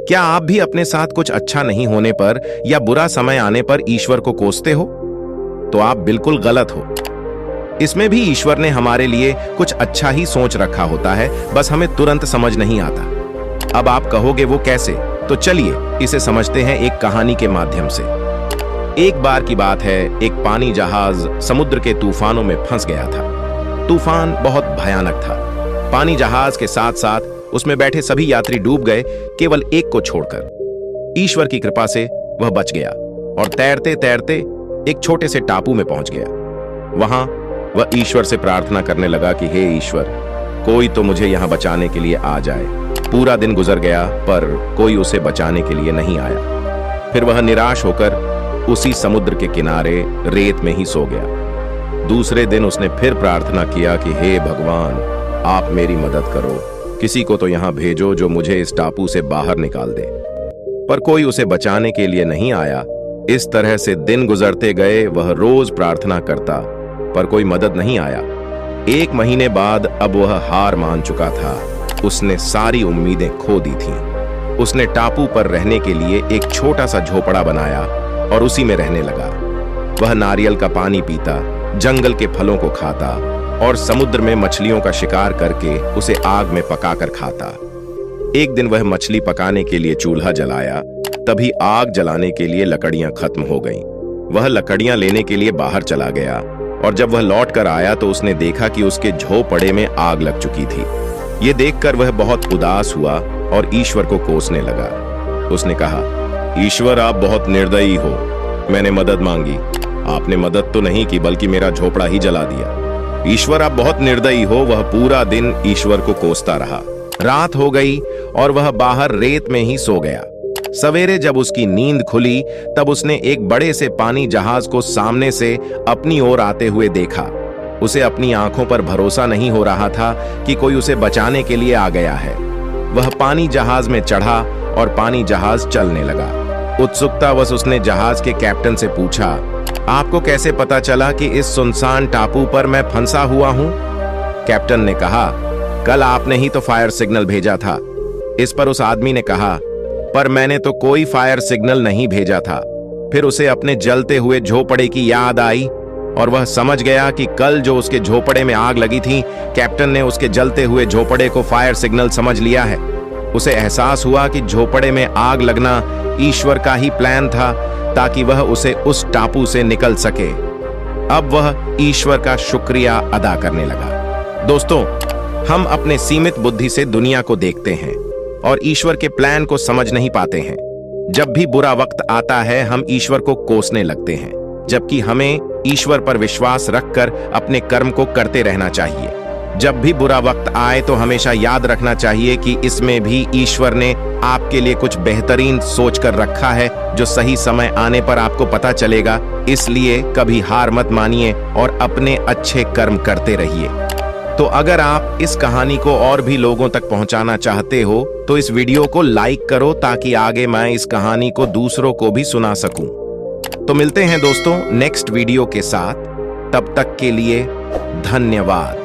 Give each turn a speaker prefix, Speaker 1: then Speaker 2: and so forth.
Speaker 1: क्या आप भी अपने साथ कुछ अच्छा नहीं होने पर या बुरा समय आने पर ईश्वर को कोसते हो? तो आप बिल्कुल गलत हो। इसमें भी ईश्वर ने हमारे लिए कुछ अच्छा ही सोच रखा होता है, बस हमें तुरंत समझ नहीं आता। अब आप कहोगे वो कैसे? तो चलिए इसे समझते हैं एक कहानी के माध्यम से। एक बार की बात है, एक पानी जहाज समुद्र के तूफानों में फंस गया था। तूफान बहुत भयानक था। पानी जहाज के साथ साथ उसमें बैठे सभी यात्री डूब गए, केवल एक को छोड़कर। ईश्वर की कृपा से वह बच गया और तैरते तैरते एक छोटे से टापू में पहुंच गया। वहां वह ईश्वर से प्रार्थना करने लगा कि हे ईश्वर, कोई तो मुझे यहां बचाने के लिए आ जाए। पूरा दिन गुजर गया पर कोई उसे बचाने के लिए नहीं आया। फिर वह निराश होकर उसी समुद्र के किनारे रेत में ही सो गया। दूसरे दिन उसने फिर प्रार्थना किया कि हे भगवान, आप मेरी मदद करो, किसी को तो यहां भेजो जो मुझे इस टापू से बाहर निकाल दे। पर कोई उसे बचाने के लिए नहीं आया। इस तरह से दिन गुजरते गए। वह रोज प्रार्थना करता पर कोई मदद नहीं आया। 1 महीने बाद अब वह हार मान चुका था। उसने सारी उम्मीदें खो दी थीं। उसने टापू पर रहने के लिए एक छोटा सा झोपड़ा बनाया और उसी में रहने लगा। वह नारियल का पानी पीता, जंगल के फलों को खाता और समुद्र में मछलियों का शिकार करके उसे आग में पकाकर खाता। एक दिन वह मछली पकाने के लिए चूल्हा जलाया, तभी आग जलाने के लिए लकड़ियां खत्म हो गईं। वह लकड़ियां लेने के लिए बाहर चला गया और जब वह लौट कर आया तो उसने देखा कि उसके झोपड़े में आग लग चुकी थी। ये देखकर वह बहुत उदास हुआ और ईश्वर को कोसने लगा। उसने कहा, ईश्वर, आप बहुत निर्दयी हो। मैंने मदद मांगी, आपने मदद तो नहीं की बल्कि मेरा झोपड़ा ही जला दिया। ईश्वर, आप बहुत निर्दयी हो। वह पूरा दिन ईश्वर को कोसता रहा। रात हो गई और वह बाहर रेत में ही सो गया। सवेरे जब उसकी नींद खुली तब उसने एक बड़े से पानी जहाज को सामने से अपनी ओर आते हुए देखा। उसे अपनी आंखों पर भरोसा नहीं हो रहा था कि कोई उसे बचाने के लिए आ गया है। वह पानी जहाज में चढ़ा और पानी जहाज चलने लगा। उत्सुकतावश उसने जहाज के कैप्टन से पूछा, आपको कैसे पता चला कि इस सुनसान टापू पर मैं फंसा हुआ हूं? कैप्टन ने कहा, कल आपने ही तो फायर सिग्नल भेजा था। इस पर उस आदमी ने कहा, पर मैंने तो कोई फायर सिग्नल नहीं भेजा था। फिर उसे अपने जलते हुए झोपड़े की याद आई और वह समझ गया कि कल जो उसके झोपड़े में आग लगी थी, कैप्टन ने उसके जलते हुए झोपड़े को फायर सिग्नल समझ लिया है। उसे एहसास हुआ कि झोपड़े में आग लगना ईश्वर का ही प्लान था ताकि वह उसे उस टापू से निकल सके। अब वह ईश्वर का शुक्रिया अदा करने लगा। दोस्तों, हम अपने सीमित बुद्धि से दुनिया को देखते हैं और ईश्वर के प्लान को समझ नहीं पाते हैं। जब भी बुरा वक्त आता है हम ईश्वर को कोसने लगते हैं, जबकि हमें ईश्वर पर विश्वास रखकर अपने कर्म को करते रहना चाहिए। जब भी बुरा वक्त आए तो हमेशा याद रखना चाहिए कि इसमें भी ईश्वर ने आपके लिए कुछ बेहतरीन सोच कर रखा है, जो सही समय आने पर आपको पता चलेगा। इसलिए कभी हार मत मानिए और अपने अच्छे कर्म करते रहिए। तो अगर आप इस कहानी को और भी लोगों तक पहुंचाना चाहते हो तो इस वीडियो को लाइक करो ताकि आगे मैं इस कहानी को दूसरों को भी सुना सकूं। तो मिलते हैं दोस्तों नेक्स्ट वीडियो के साथ। तब तक के लिए धन्यवाद।